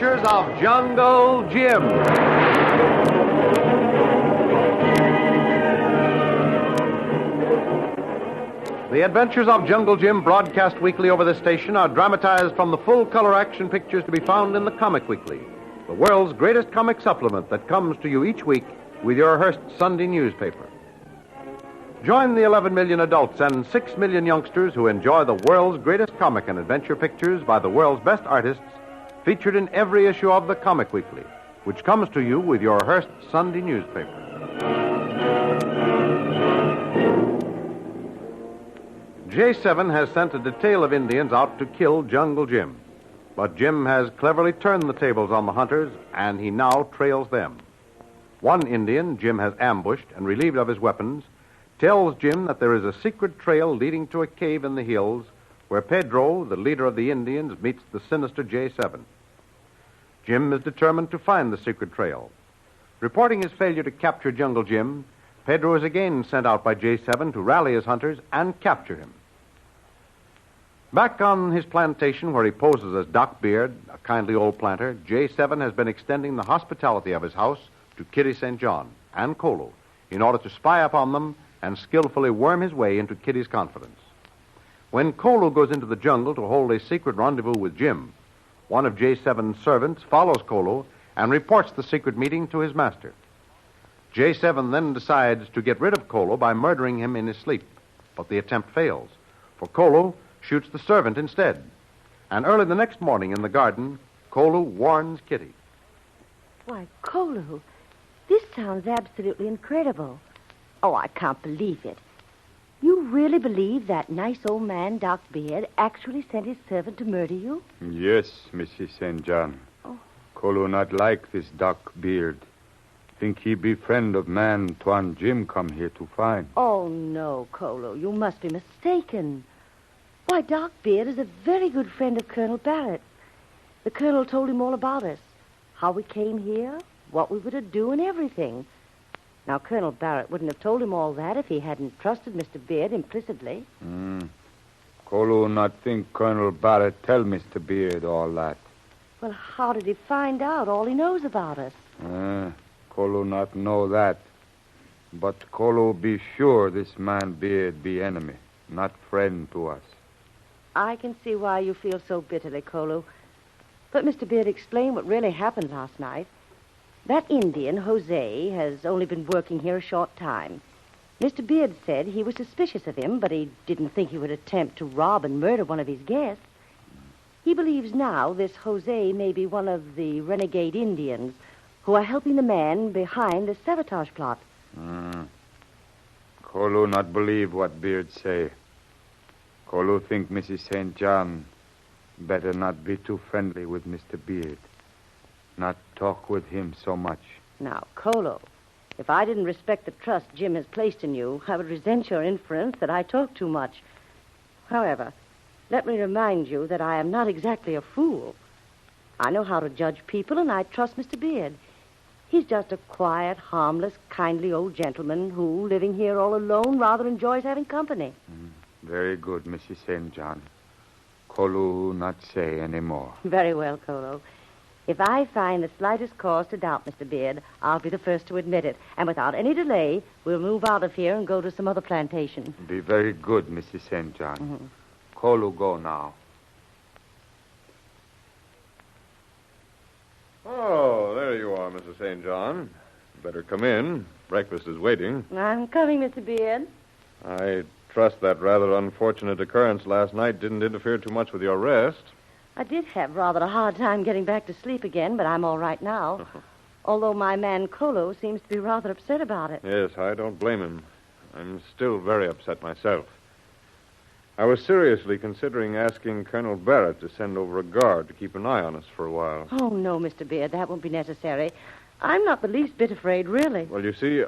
Adventures of Jungle Jim. The Adventures of Jungle Jim, broadcast weekly over this station, are dramatized from the full-color action pictures to be found in the Comic Weekly, the world's greatest comic supplement that comes to you each week with your Hearst Sunday newspaper. Join the 11 million adults and 6 million youngsters who enjoy the world's greatest comic and adventure pictures by the world's best artists, featured in every issue of the Comic Weekly, which comes to you with your Hearst Sunday newspaper. J7 has sent a detail of Indians out to kill Jungle Jim. But Jim has cleverly turned the tables on the hunters, and he now trails them. One Indian Jim has ambushed and relieved of his weapons tells Jim that there is a secret trail leading to a cave in the hills where Pedro, the leader of the Indians, meets the sinister J7. Jim is determined to find the secret trail. Reporting his failure to capture Jungle Jim, Pedro is again sent out by J7 to rally his hunters and capture him. Back on his plantation where he poses as Doc Beard, a kindly old planter, J7 has been extending the hospitality of his house to Kitty St. John and Kolu in order to spy upon them and skillfully worm his way into Kitty's confidence. When Kolu goes into the jungle to hold a secret rendezvous with Jim, one of J7's servants follows Kolu and reports the secret meeting to his master. J7 then decides to get rid of Kolu by murdering him in his sleep, but the attempt fails, for Kolu shoots the servant instead. And early the next morning in the garden, Kolu warns Kitty. Why, Kolu, this sounds absolutely incredible. Oh, I can't believe it. You really believe that nice old man, Doc Beard, actually sent his servant to murder you? Yes, Mrs. St. John. Oh. Kolu not like this Doc Beard. Think he be friend of man Tuan Jim come here to find. Oh, no, Kolu, you must be mistaken. Why, Doc Beard is a very good friend of Colonel Barrett. The colonel told him all about us. How we came here, what we were to do, and everything. Now, Colonel Barrett wouldn't have told him all that if he hadn't trusted Mr. Beard implicitly. Kolu not think Colonel Barrett tell Mr. Beard all that. Well, how did he find out all he knows about us? Kolu not know that. But Kolu be sure this man Beard be enemy, not friend to us. I can see why you feel so bitterly, Kolu. But Mr. Beard explained what really happened last night. That Indian, Jose, has only been working here a short time. Mr. Beard said he was suspicious of him, but he didn't think he would attempt to rob and murder one of his guests. He believes now this Jose may be one of the renegade Indians who are helping the man behind the sabotage plot. Kolu not believe what Beard say. Kolu think Mrs. St. John better not be too friendly with Mr. Beard. Not talk with him so much. Now, Kolu, if I didn't respect the trust Jim has placed in you, I would resent your inference that I talk too much. However, let me remind you that I am not exactly a fool. I know how to judge people, and I trust Mr. Beard. He's just a quiet, harmless, kindly old gentleman who, living here all alone, rather enjoys having company. Very good, Mrs. St. John. Kolu not say any more. Very well, Kolu. If I find the slightest cause to doubt Mr. Beard, I'll be the first to admit it. And without any delay, we'll move out of here and go to some other plantation. Be very good, Mrs. St. John. Kolu go now. Oh, there you are, Mrs. St. John. Better come in. Breakfast is waiting. I'm coming, Mr. Beard. I trust that rather unfortunate occurrence last night didn't interfere too much with your rest. I did have rather a hard time getting back to sleep again, but I'm all right now. Although my man Kolu seems to be rather upset about it. Yes, I don't blame him. I'm still very upset myself. I was seriously considering asking Colonel Barrett to send over a guard to keep an eye on us for a while. Oh, no, Mr. Beard, that won't be necessary. I'm not the least bit afraid, really. Well, you see,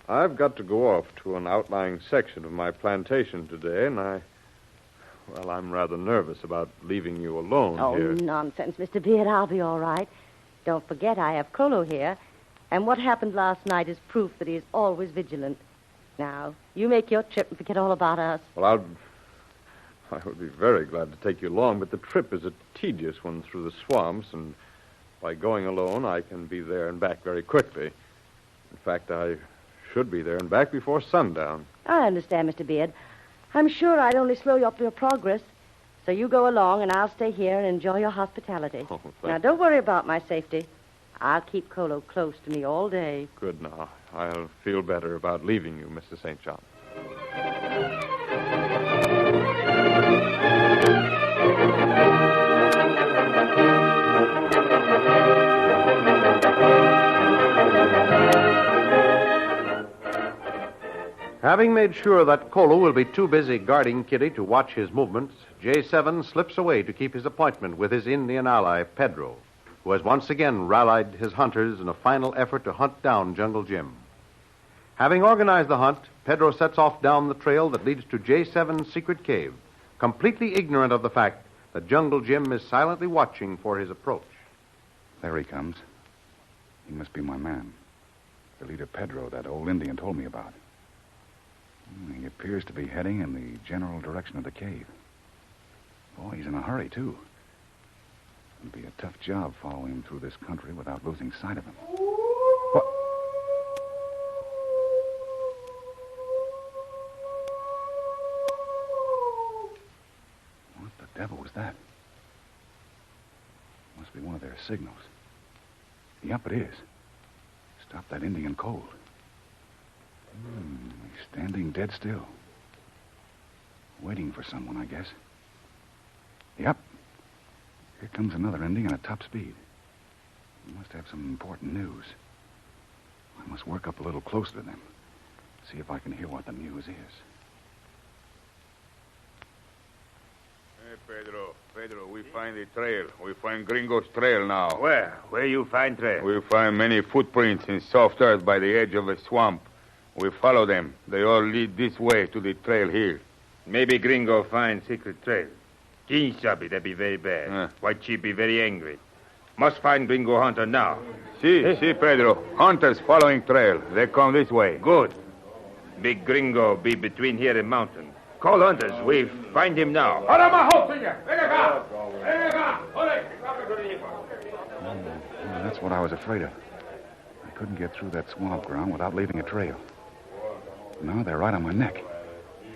I've got to go off to an outlying section of my plantation today, and I'm rather nervous about leaving you alone here. Oh, nonsense, Mr. Beard. I'll be all right. Don't forget I have Kolu here, and what happened last night is proof that he is always vigilant. Now, you make your trip and forget all about us. Well, I would be very glad to take you along, but the trip is a tedious one through the swamps, and by going alone, I can be there and back very quickly. In fact, I should be there and back before sundown. I understand, Mr. Beard. I'm sure I'd only slow you up your progress. So you go along, and I'll stay here and enjoy your hospitality. Oh, now, don't worry about my safety. I'll keep Kolu close to me all day. Good now. I'll feel better about leaving you, Mr. St. John. Having made sure that Kolu will be too busy guarding Kitty to watch his movements, J7 slips away to keep his appointment with his Indian ally, Pedro, who has once again rallied his hunters in a final effort to hunt down Jungle Jim. Having organized the hunt, Pedro sets off down the trail that leads to J7's secret cave, completely ignorant of the fact that Jungle Jim is silently watching for his approach. There he comes. He must be my man. The leader Pedro, that old Indian told me about. He appears to be heading in the general direction of the cave. Boy, he's in a hurry, too. It'll be a tough job following him through this country without losing sight of him. What? What the devil was that? Must be one of their signals. Yep, it is. Stop that Indian cold. He's standing dead still. Waiting for someone, I guess. Yep. Here comes another Indian at top speed. He must have some important news. I must work up a little closer to them. See if I can hear what the news is. Hey, Pedro, we find the trail. We find Gringo's trail now. Where you find trail? We find many footprints in soft earth by the edge of a swamp. We follow them. They all lead this way to the trail here. Maybe Gringo find secret trail. King Sabi, that be very bad. White Chief be very angry. Must find Gringo hunter now. See, Pedro. Hunters following trail. They come this way. Good. Big Gringo be between here and mountain. Call hunters. We find him now. That's what I was afraid of. I couldn't get through that swamp ground without leaving a trail. Now they're right on my neck.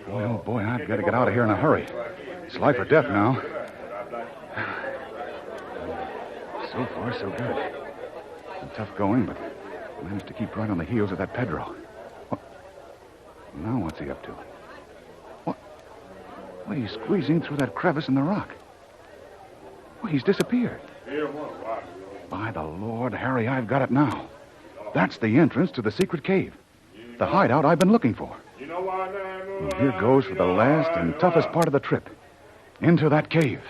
Boy, oh boy, I've got to get out of here in a hurry. It's life or death now. So far, so good. Some tough going, but I managed to keep right on the heels of that Pedro. Now what's he up to? What? Well, he's squeezing through that crevice in the rock. Well, he's disappeared. By the Lord, Harry, I've got it now. That's the entrance to the secret cave. The hideout I've been looking for. Well, here goes for the last and toughest part of the trip. Into that cave.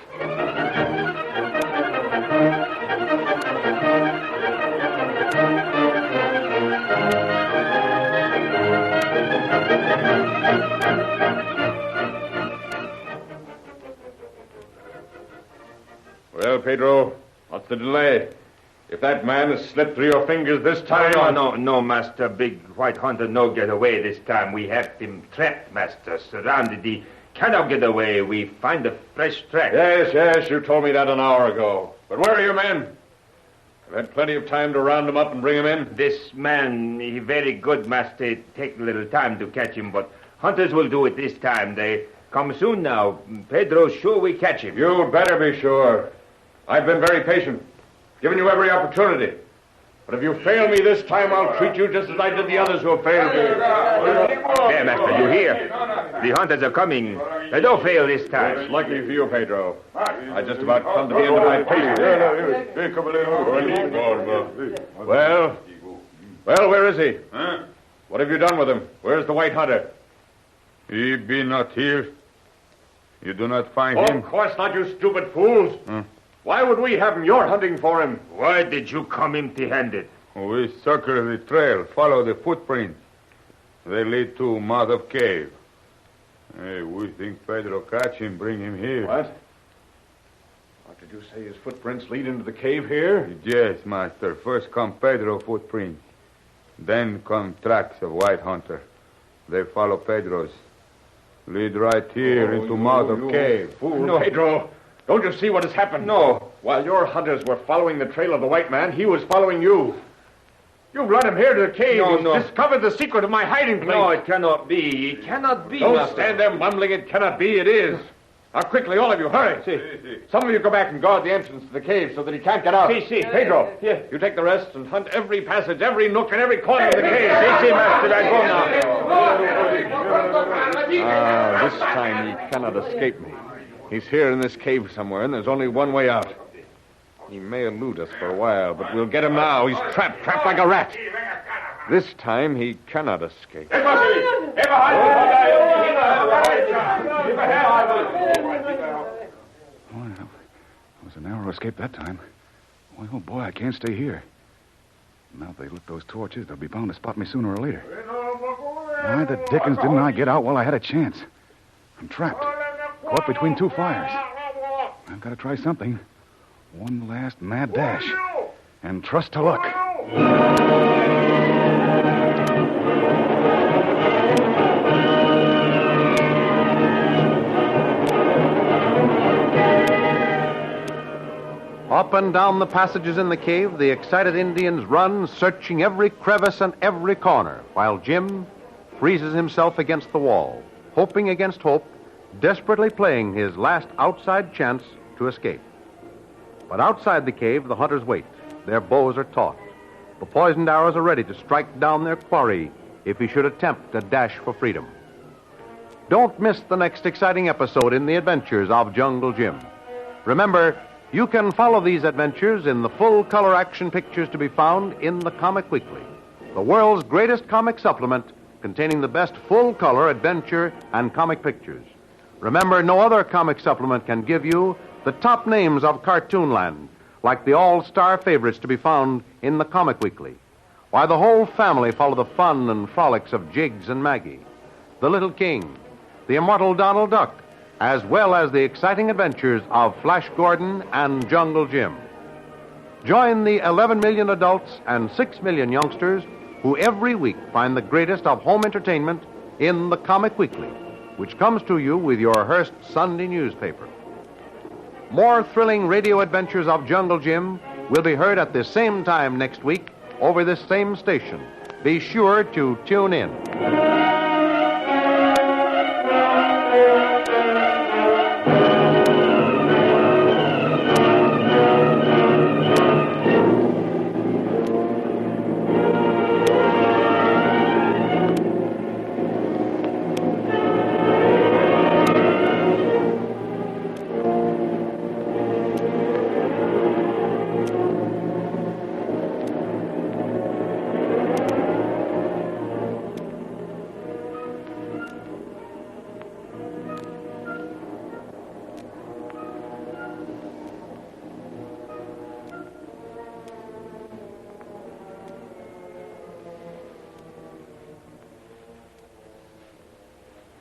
Well, Pedro, what's the delay? If that man has slipped through your fingers this time... No, Master. Big White Hunter no get away this time. We have him trapped, Master. Surrounded. He cannot get away. We find a fresh track. Yes, you told me that an hour ago. But where are your men? I've had plenty of time to round him up and bring him in. This man, he very good, Master. It take a little time to catch him, but hunters will do it this time. They come soon now. Pedro, sure we catch him. You'd better be sure. I've been very patient, given you every opportunity. But if you fail me this time, I'll treat you just as I did the others who have failed me. There, Master, you hear? The hunters are coming. They don't fail this time. It's lucky for you, Pedro. I just about come to the end of my patience. Well, where is he? Huh? What have you done with him? Where's the White Hunter? He be not here. You do not find Oh, him? of course not, you stupid fools. Why would we have him? You're hunting for him. Why did you come empty-handed? We circle the trail, follow the footprints. They lead to mouth of cave. Hey, we think Pedro catch him, bring him here. What did you say? His footprints lead into the cave here? Yes, Master. First come Pedro footprints. Then come tracks of White Hunter. They follow Pedro's. Lead right here into mouth of cave. Fool. No, Pedro. Don't you see what has happened? No. While your hunters were following the trail of the white man, he was following you. You've led him here to the cave. No. Discovered the secret of my hiding place. No, it cannot be. It cannot be, Don't Master. stand there mumbling. It cannot be. It is. Now, quickly, all of you, hurry. Some of you go back and guard the entrance to the cave so that he can't get out. Pedro, you take the rest and hunt every passage, every nook, and every corner of the cave. Master, I go now. This time he cannot escape me. He's here in this cave somewhere, and there's only one way out. He may elude us for a while, but we'll get him now. He's trapped like a rat. This time he cannot escape. Well, it was a narrow escape that time. Well, oh boy, I can't stay here. Now if they lit those torches, they'll be bound to spot me sooner or later. Why the dickens didn't I get out while I had a chance? I'm trapped, caught between two fires. I've got to try something. One last mad dash. And trust to luck. Up and down the passages in the cave, the excited Indians run, searching every crevice and every corner, while Jim freezes himself against the wall, hoping against hope, desperately playing his last outside chance to escape. But outside the cave, the hunters wait. Their bows are taut. The poisoned arrows are ready to strike down their quarry if he should attempt a dash for freedom. Don't miss the next exciting episode in the adventures of Jungle Jim. Remember, you can follow these adventures in the full-color action pictures to be found in the Comic Weekly, the world's greatest comic supplement containing the best full-color adventure and comic pictures. Remember, no other comic supplement can give you the top names of Cartoonland, like the all-star favorites to be found in the Comic Weekly. Why, the whole family follow the fun and frolics of Jiggs and Maggie, the Little King, the immortal Donald Duck, as well as the exciting adventures of Flash Gordon and Jungle Jim. Join the 11 million adults and 6 million youngsters who every week find the greatest of home entertainment in the Comic Weekly, which comes to you with your Hearst Sunday newspaper. More thrilling radio adventures of Jungle Jim will be heard at this same time next week over this same station. Be sure to tune in.